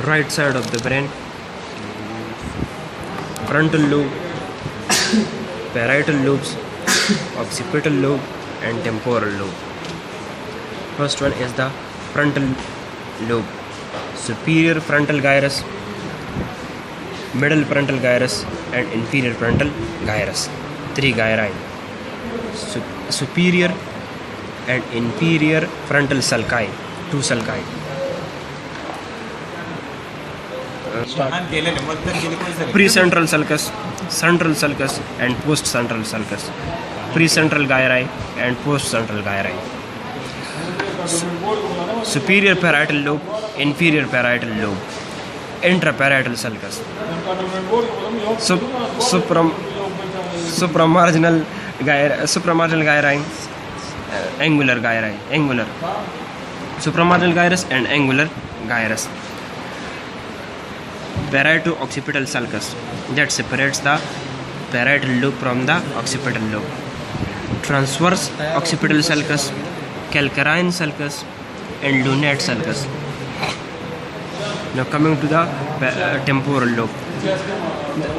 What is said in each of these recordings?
right side of the brain, frontal lobe, parietal lobes, occipital lobe, and temporal lobe. First one is the frontal lobe. Superior frontal gyrus, middle frontal gyrus, and inferior frontal gyrus. Three gyri. Superior and inferior frontal sulci, two sulci. Precentral sulcus, central sulcus, and postcentral sulcus. Precentral gyri and postcentral gyri. Superior parietal lobe, inferior parietal lobe. Intraparietal sulcus. Supramarginal gyri, angular gyri, angular. Supramarginal gyrus and angular gyrus. Parieto-occipital sulcus, that separates the parietal lobe from the occipital lobe. Transverse occipital sulcus, calcarine sulcus, and lunate sulcus. Now coming to the temporal lobe.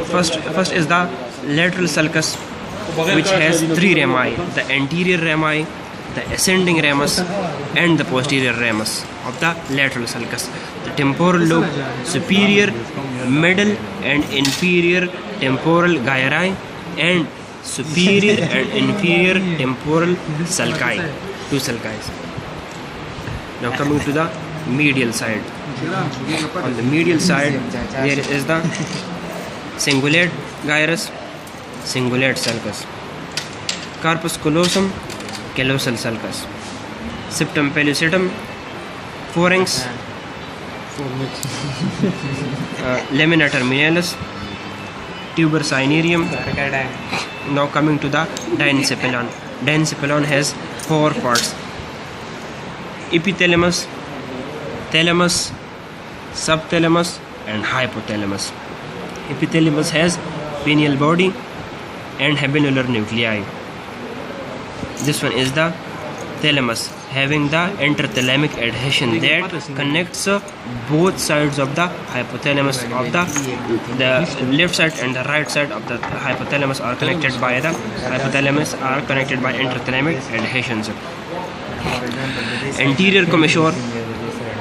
First is the lateral sulcus, which has three rami: the anterior rami, the ascending ramus, and the posterior ramus of the lateral sulcus. The temporal lobe, superior, middle, and inferior temporal gyri, and superior and inferior temporal sulci, two sulci. Now coming to the medial side. On the medial side, there is the cingulate gyrus, cingulate sulcus, corpus callosum, callosal sulcus, septum pellucidum, pharynx, lamina terminalis, tuber cinereum. Now coming to the diencephalon. Diencephalon has four parts: epithalamus, thalamus, subthalamus, and hypothalamus. Epithalamus has pineal body and habenular nuclei. This one is the thalamus, having the interthalamic adhesion that connects both sides of the hypothalamus of the left side and the right side of the hypothalamus are connected by interthalamic adhesions. Anterior commissure,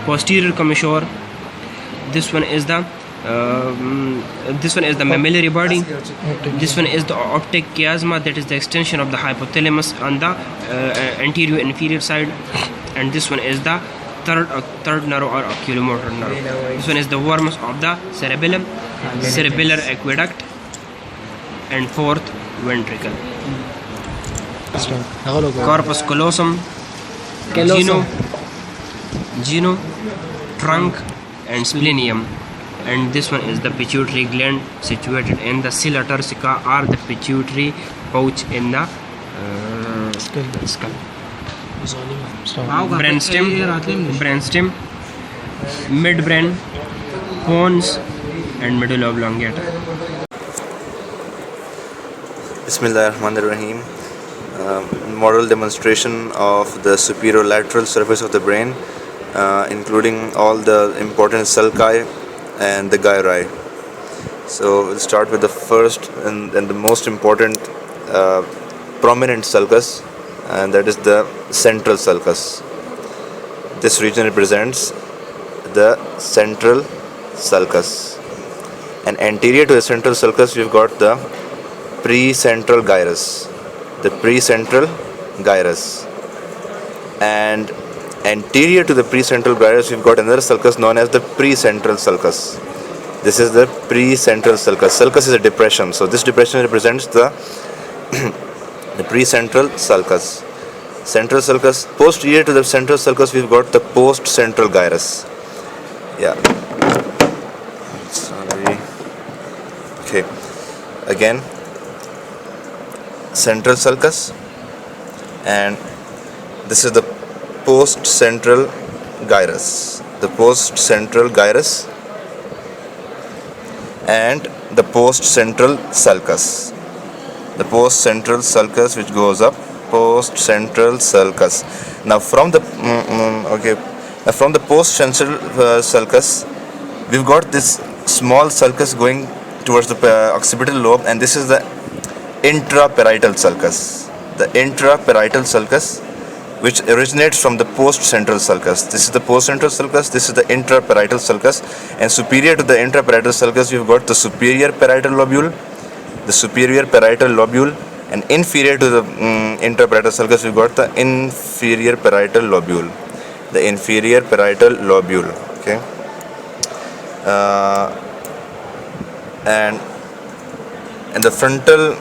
posterior commissure. This one is the mammillary body. This one is the optic chiasma, that is the extension of the hypothalamus on the anterior inferior side, and this one is the third nerve or oculomotor nerve. This one is the worms of the cerebellum, cerebellar aqueduct, and fourth ventricle. Corpus callosum, geno, trunk, and splenium. And this one is the pituitary gland situated in the sella turcica, or the pituitary pouch in the skull. Brainstem, midbrain, pons, and medulla oblongata. Bismillahirrahmanirrahim. Model demonstration of the superolateral surface of the brain, including all the important sulci and the gyri. So we'll start with the first and the most important prominent sulcus, and that is the central sulcus. This region represents the central sulcus, and anterior to the central sulcus we've got the precentral gyrus, and anterior to the precentral gyrus we've got another sulcus known as the precentral sulcus. This is the precentral sulcus. Sulcus is a depression, so this depression represents the the precentral sulcus. Central sulcus. Posterior to the central sulcus we've got the postcentral gyrus. Okay, again central sulcus, and this is the postcentral gyrus, and the postcentral sulcus, which goes up, postcentral sulcus. Now from the postcentral sulcus we've got this small sulcus going towards the occipital lobe, and this is the intraparietal sulcus. The intraparietal sulcus, which originates from the post-central sulcus. This is the post-central sulcus, this is the intraparietal sulcus, and superior to the intraparietal sulcus, we've got the superior parietal lobule, and inferior to the intraparietal sulcus, we've got the inferior parietal lobule. Okay. And in the frontal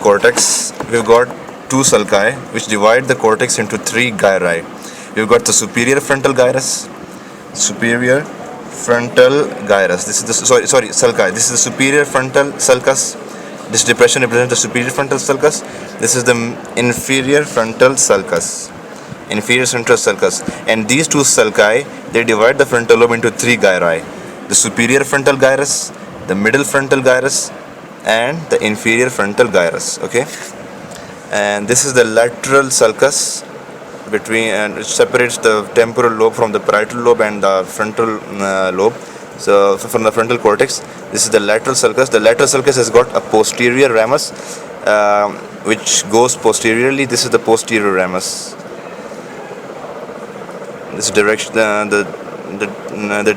cortex, we've got two sulci which divide the cortex into three gyri. We've got the superior frontal gyrus. This is the sulci. This is the superior frontal sulcus. This depression represents the superior frontal sulcus. This is the inferior frontal sulcus. And these two sulci, they divide the frontal lobe into three gyri: the superior frontal gyrus, the middle frontal gyrus, and the inferior frontal gyrus. Okay, and this is the lateral sulcus which separates the temporal lobe from the parietal lobe and the frontal lobe. So from the frontal cortex, this is the lateral sulcus. The lateral sulcus has got a posterior ramus which goes posteriorly. This is the posterior ramus. This direction, the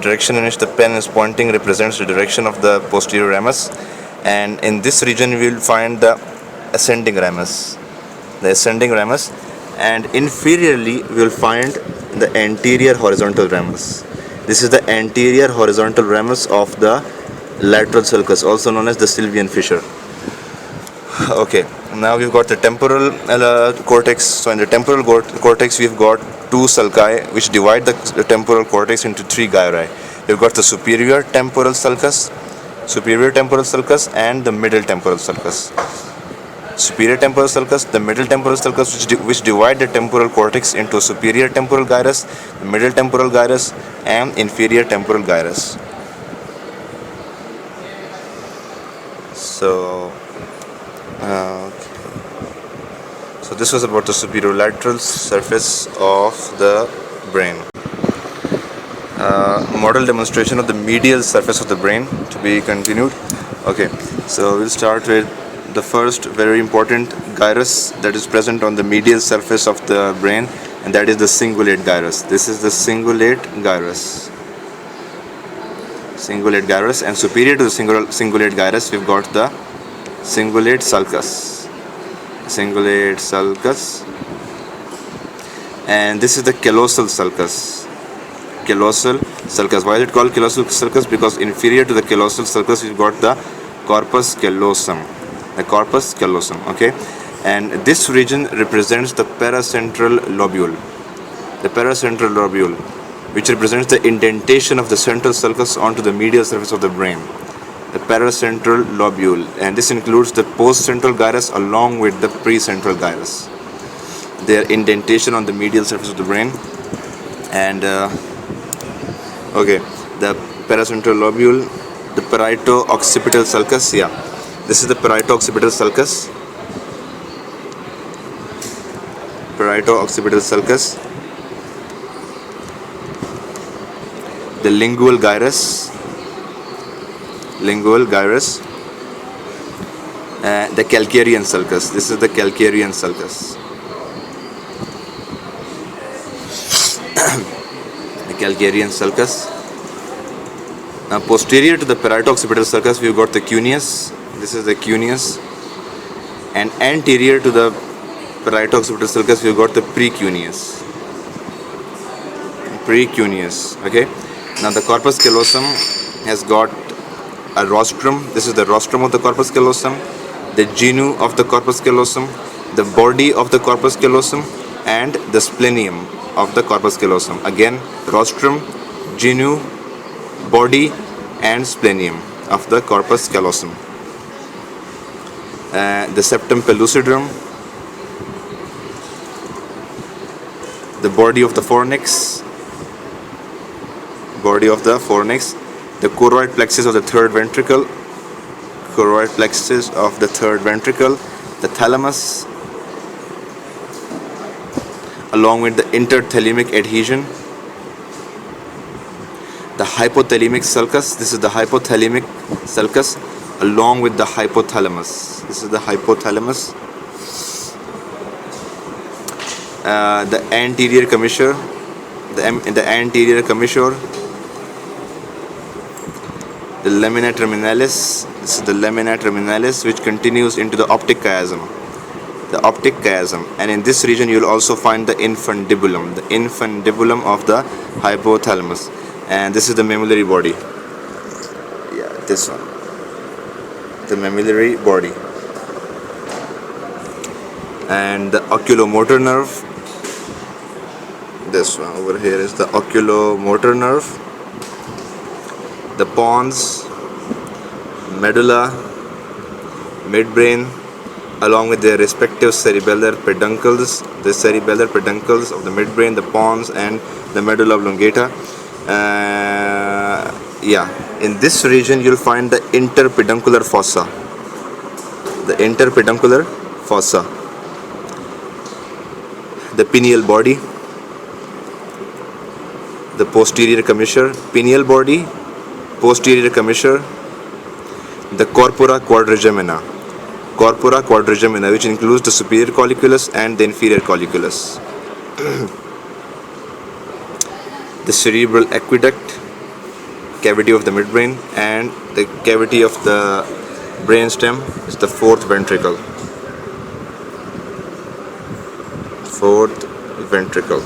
direction in which the pen is pointing represents the direction of the posterior ramus, and in this region we will find the ascending ramus. And inferiorly we will find the anterior horizontal ramus. This is the anterior horizontal ramus of the lateral sulcus, also known as the Sylvian fissure. Okay, now we've got the temporal cortex. So in the temporal cortex, we've got two sulci which divide the temporal cortex into three gyri. We've got the superior temporal sulcus, and the middle temporal sulcus. Superior temporal sulcus, the middle temporal sulcus, which divide the temporal cortex into superior temporal gyrus, the middle temporal gyrus, and inferior temporal gyrus. So this was about the superolateral surface of the brain. Model demonstration of the medial surface of the brain to be continued. Okay, so we'll start with the first very important gyrus that is present on the medial surface of the brain, and that is the cingulate gyrus. This is the cingulate gyrus. And superior to the cingulate gyrus, we've got the cingulate sulcus. And this is the callosal sulcus. Why is it called callosal sulcus? Because inferior to the callosal sulcus, we've got the corpus callosum. Okay, and this region represents the paracentral lobule. Which represents the indentation of the central sulcus onto the medial surface of the brain. The paracentral lobule, and this includes the postcentral gyrus along with the precentral gyrus. Their indentation on the medial surface of the brain. And okay, the paracentral lobule, the parieto-occipital sulcus. This is the parieto-occipital sulcus. The lingual gyrus. The calcarean sulcus. This is the calcarean sulcus. Now posterior to the parieto-occipital sulcus, we've got the cuneus. This is the cuneus. And anterior to the parieto-occipital sulcus, we've got the precuneus. Okay. Now the corpus callosum has got a rostrum. This is the rostrum of the corpus callosum, the genu of the corpus callosum, the body of the corpus callosum, and the splenium of the corpus callosum. Again, rostrum, genu, body, and splenium of the corpus callosum. The septum pellucidum, the body of the fornix, the choroid plexus of the third ventricle, the thalamus, along with the interthalamic adhesion, the the hypothalamic sulcus. This is the hypothalamic sulcus along with the hypothalamus. This is the hypothalamus. The anterior commissure, the anterior commissure, the lamina terminalis. This is the lamina terminalis, which continues into the optic chiasm. The optic chiasm, and in this region you will also find the infundibulum, of the hypothalamus, and this is the mammillary body. Yeah, this one, the mammillary body, and the oculomotor nerve. This one over here is the oculomotor nerve. The pons, medulla, midbrain, along with their respective cerebellar peduncles, the cerebellar peduncles of the midbrain, the pons, and the medulla oblongata. In this region you'll find the interpeduncular fossa. The interpeduncular fossa. The pineal body, the posterior commissure, pineal body, posterior commissure, the corpora quadrigemina. Corpora quadrigemina, which includes the superior colliculus and the inferior colliculus. The cerebral aqueduct, cavity of the midbrain, and the cavity of the brainstem is the fourth ventricle. Fourth ventricle.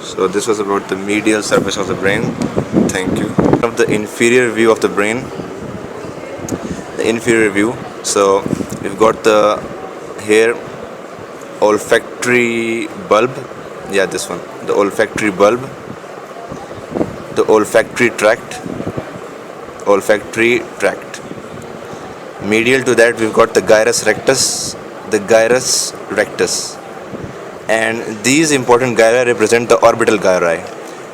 So this was about the medial surface of the brain. Thank you. Of the inferior view of the brain. The inferior view. So we've got the here olfactory bulb. Yeah, this one. The olfactory bulb. The olfactory tract. Olfactory tract. Medial to that we've got the gyrus rectus. The gyrus rectus. And these important gyri represent the orbital gyri.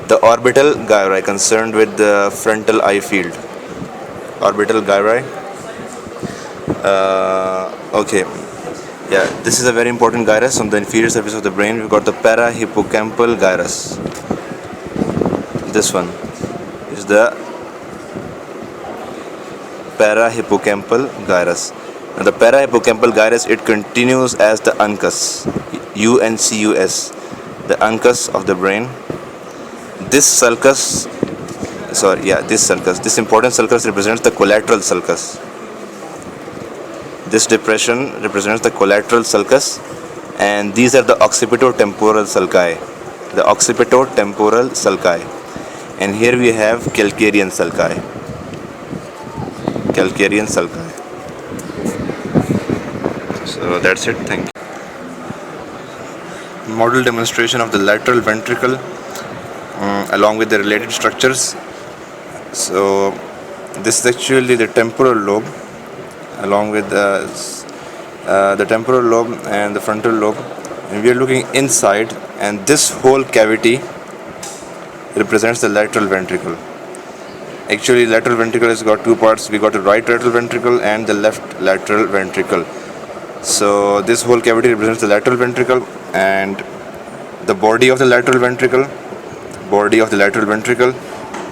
The orbital gyri concerned with the frontal eye field. Orbital gyri. Okay. Yeah, this is a very important gyrus on the inferior surface of the brain. We've got the parahippocampal gyrus. This one is the parahippocampal gyrus. Now the parahippocampal gyrus, it continues as the uncus, UNCUS, the uncus of the brain. This sulcus, this important sulcus represents the collateral sulcus. This depression represents the collateral sulcus, and these are the occipitotemporal sulci. The occipitotemporal sulci, and here we have calcarean sulci. Calcarean sulci. So that's it. Thank you. Model demonstration of the lateral ventricle along with the related structures. So this is actually the temporal lobe, along with the temporal lobe and the frontal lobe, and we are looking inside, and this whole cavity represents the lateral ventricle. Actually, lateral ventricle has got two parts. We got the right lateral ventricle and the left lateral ventricle. So this whole cavity represents the lateral ventricle, and the body of the lateral ventricle,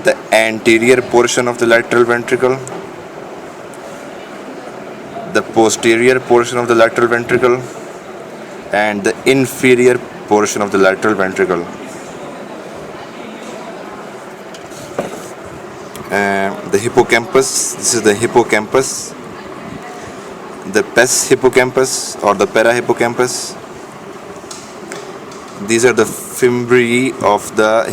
the anterior portion of the lateral ventricle, the posterior portion of the lateral ventricle, and the inferior portion of the lateral ventricle. The hippocampus, this is the hippocampus, the pes hippocampus or the parahippocampus. These are the fimbriae of the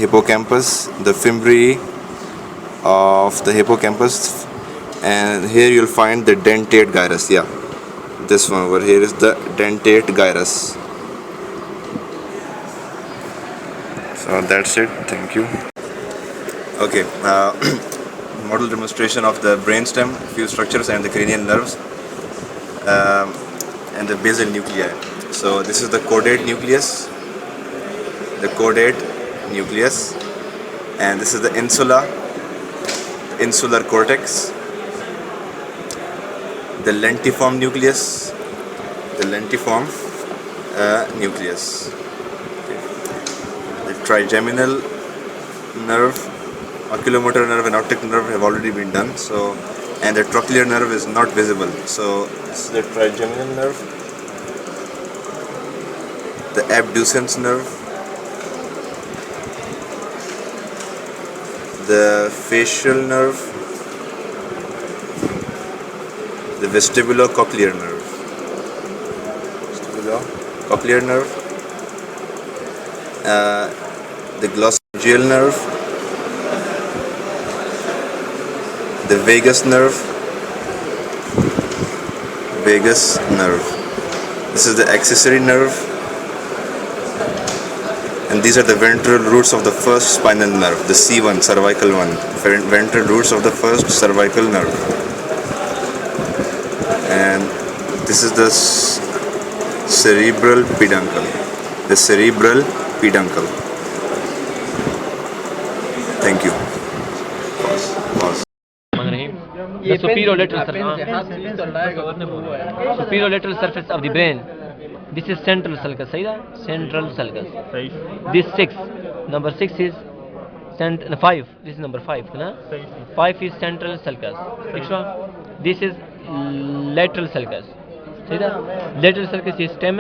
hippocampus, and here you'll find the dentate gyrus. Yeah, this one over here is the dentate gyrus. So that's it. Thank you. Okay, model demonstration of the brainstem, few structures, and the cranial nerves, and the basal nuclei. So this is the caudate nucleus, and this is the insular cortex, the lentiform nucleus, the trigeminal nerve, oculomotor nerve and optic nerve have already been done. So, and the trochlear nerve is not visible. So this is the trigeminal nerve, the abducens nerve, the facial nerve, the vestibulocochlear nerve, vestibulocochlear nerve, the glossogeal nerve, the vagus nerve, This is the accessory nerve, and these are the ventral roots of the first spinal nerve, the C1, cervical one, ventral roots of the first cervical nerve. And this is the cerebral peduncle, Thank you. Pause. The superior lateral surface of the brain. This is central sulcus. Central sulcus. This number 6 is 5. This is number 5. 5 is central sulcus. This is lateral sulcus. Lateral sulcus is stem.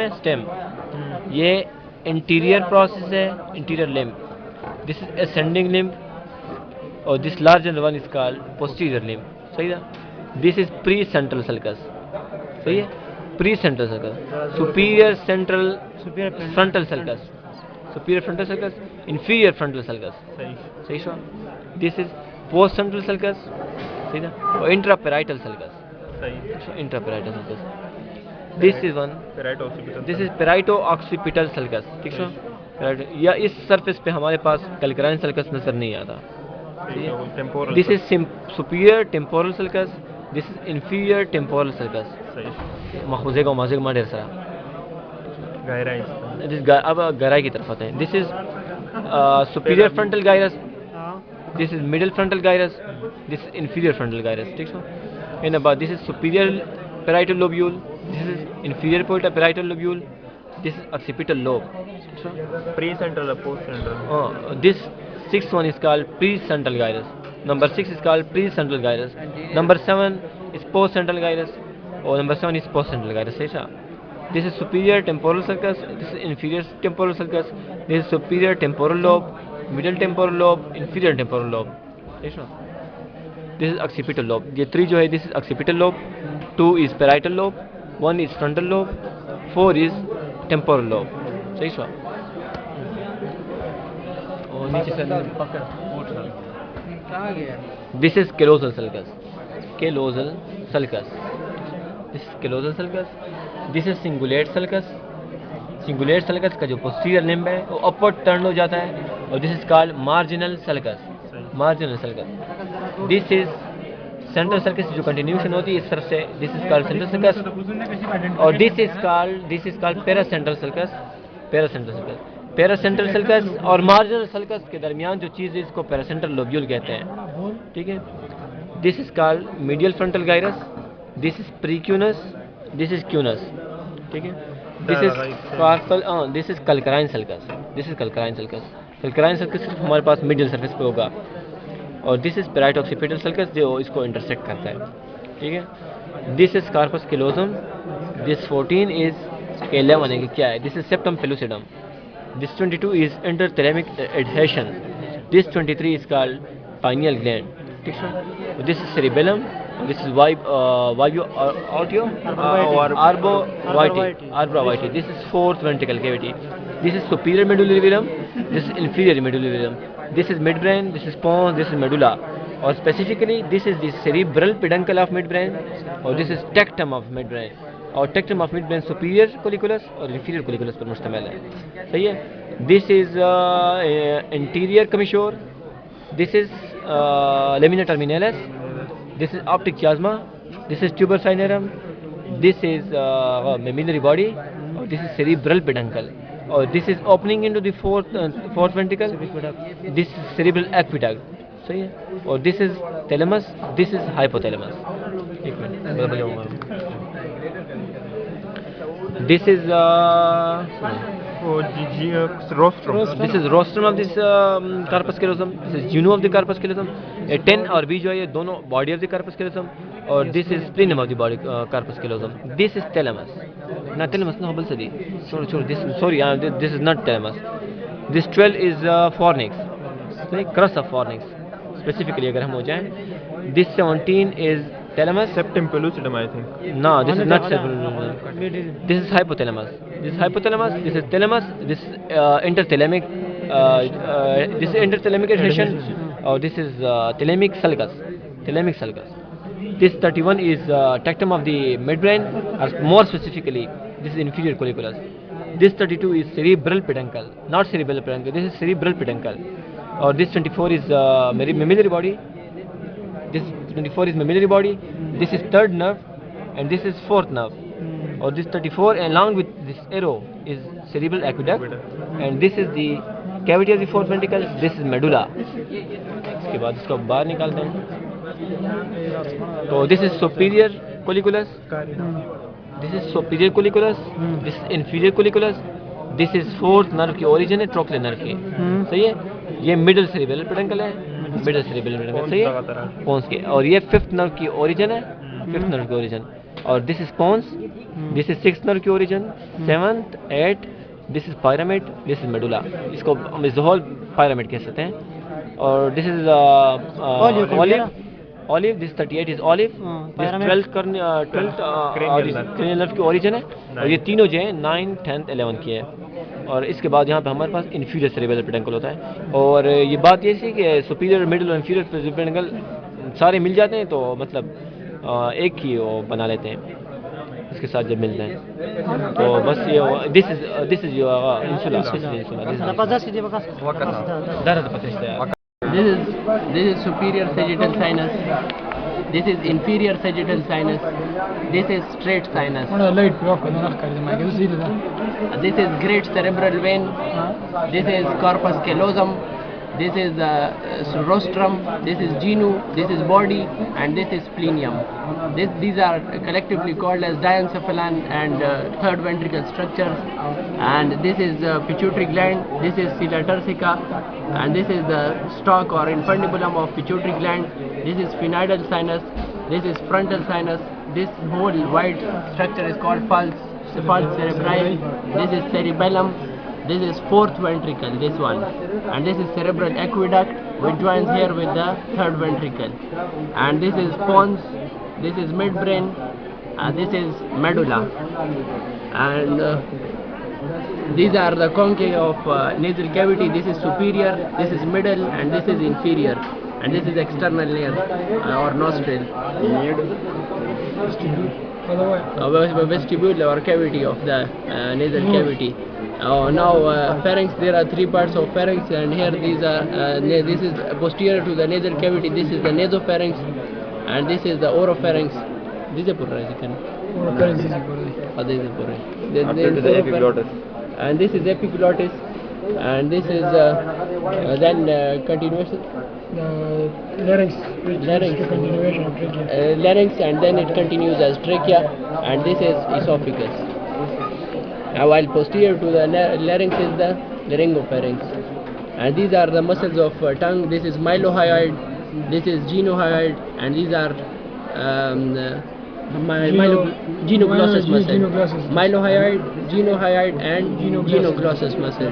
ये interior process है, interior limb. This is ascending limb. Or this larger one is called posterior limb. This is pre-central sulcus. Pre-central sulcus. Superior frontal sulcus. Inferior frontal sulcus. This is post-central sulcus. Or intraparietal sulcus. This is one. This is parieto-occipital sulcus. या इस surface पे हमारे पास कैल्कराइन sulcus नजर नहीं आता. This is superior temporal sulcus. This is inferior temporal sulcus. महफूज़ेगा माज़ेगा माडेर सारा. अब गहराई की तरफ आते हैं. This is superior frontal gyrus. This is middle frontal gyrus. This is inferior frontal gyrus. And about this is superior parietal lobule. This is inferior parietal lobule. This is occipital lobe. Pre-central or post-central? This sixth one is called pre-central gyrus. Number 6 is called pre-central gyrus. Number 7 is post-central gyrus. Or number 7 is post-central gyrus. This is superior temporal sulcus. This is inferior temporal sulcus. This is superior temporal lobe, middle temporal lobe, inferior temporal lobe. This is occipital lobe. ये 3 जो है, this is occipital lobe. 2 is parietal lobe. 1 is frontal lobe. 4 is temporal lobe. This is callosal sulcus. This is callosal sulcus. This is cingulate sulcus. Cingulate sulcus का जो posterior limb है वो upward turn हो जाता है. और this is called marginal sulcus. This is central sulcus जो continuation होती है इस तरफ से. This is called central sulcus. और this is called paracentral sulcus. Paracentral sulcus और मार्जिनल सल्कस के दरमियान जो चीज़ है इसको पैरासेंट्रल लोब्यूल कहते हैं. ठीक है. This is called medial frontal gyrus. This is precuneus. This is cuneus. ठीक है. This is calcarine sulcus. Calcarine sulcus सिर्फ हमारे पास मिडियल सरफेस पे होगा. और दिस इज पेराइटोक्सिपिटल सल्कस जो इसको इंटरसेक्ट करता है. ठीक है. This is corpus callosum. This 14 is 11 है कि क्या है. This is septum pellucidum. This 22 is enderthalamic adhesion. This 23 is called pineal gland. This is cerebellum. This is arbovitae. This is fourth ventricle cavity. This is superior medullary verum. This is inferior medullary verum. This is midbrain. This is pons. This is medulla. Or specifically, this is the cerebral peduncle of midbrain. Or this is tectum of midbrain. और tectum of midbrain superior colliculus और inferior colliculus पर मुश्तमिल है. सही है. This is anterior commissure. This is lamina terminalis. This is optic chiasma. This is tuber cinereum. This is mammillary body. और this is cerebral peduncle. और this is opening into the fourth ventricle. This is cerebral aqueduct. सही है. और this is thalamus. This is hypothalamus. एक minute. This is Oh, rostrum. This is rostrum of this corpus callosum. This is genu of the corpus callosum. ये 10 और B जो है ये दोनों body of the corpus callosum. और this is plenum of the body corpus callosum. This is thalamus. ना thalamus ना Hubble सदी. Sorry, this is not thalamus. This 12 is fornix. So crus of fornix. Specifically अगर हम हो जाएं, this 17 is thalamus. Septum pellucidum, I think. No, this is not septum. This is hypothalamus. This is hypothalamus. This is thalamus. This is interthalamic. This is interthalamic adhesion. Or this is thalamic sulcus. Thalamic sulcus. This 31 is tectum of the midbrain, or more specifically, this is inferior colliculus. This 32 is cerebral peduncle, not cerebral peduncle. This is cerebral peduncle. Or this 24 is mammillary body. This 24 is mammillary body. This is third nerve, and this is fourth nerve. Or this 34 along with this arrow is cerebral aqueduct, and this is the cavity of the fourth ventricle. This is medulla. इसके बाद इसको बाहर निकालते हैं. तो this is superior colliculus. This is superior colliculus. This is inferior colliculus. This is fourth nerve की origin है trochlear nerve की. सही है. ये middle cerebral peduncle है. Middle cerebral peduncle सही है. Pons के. और ये fifth nerve की origin है. Fifth nerve की origin. और this is pons. This is sixth nerve की origin. Seventh, eighth. This is pyramid. This is medulla. इसको हम इस whole pyramid कह सकते हैं. और this is olive. Olive, this 38 is olive. This 12th cranial nerve की origin है. और ये तीनों जो हैं 9, 10th, 11th की है. और इसके बाद यहाँ पे हमारे पास inferior cerebral peduncle होता है. और ये बात ये थी कि superior, middle और inferior cerebral peduncle सारे मिल जाते हैं, तो मतलब एक ही वो बना लेते हैं इसके साथ जब मिलते हैं. तो बस ये this is your insula. This is superior sagittal sinus. This is inferior sagittal sinus. This is straight sinus. This is great cerebral vein. This is corpus callosum. This is rostrum. This is genu. This is body, and this is splenium. These are collectively called as diencephalon and third ventricle structures. And this is pituitary gland. This is sila turcica, and this is the stalk or infundibulum of pituitary gland. This is sphenoidal sinus. This is frontal sinus. This whole white structure is called falx cerebri. This is cerebellum. This is fourth ventricle, this one, and this is cerebral aqueduct which joins here with the third ventricle, and this is pons, this is midbrain, and this is medulla, and these are the conchae of nasal cavity. This is superior, this is middle, and this is inferior, and this is external layer or nostril. Vestibule or cavity of the nasal cavity. Now pharynx, there are three parts of pharynx, and here these are this is posterior to the nasal cavity. This is the nasopharynx, and this is the oropharynx. This is epiglottis, and this is epiglottis, and this is then continuation. Larynx, and then it continues as trachea, and this is esophagus. While posterior to the larynx is the laryngopharynx, and these are the muscles of tongue. This is mylohyoid, this is genohyoid, and these are genoglossus muscle. Mylohyoid, genohyoid, and genoglossus muscle.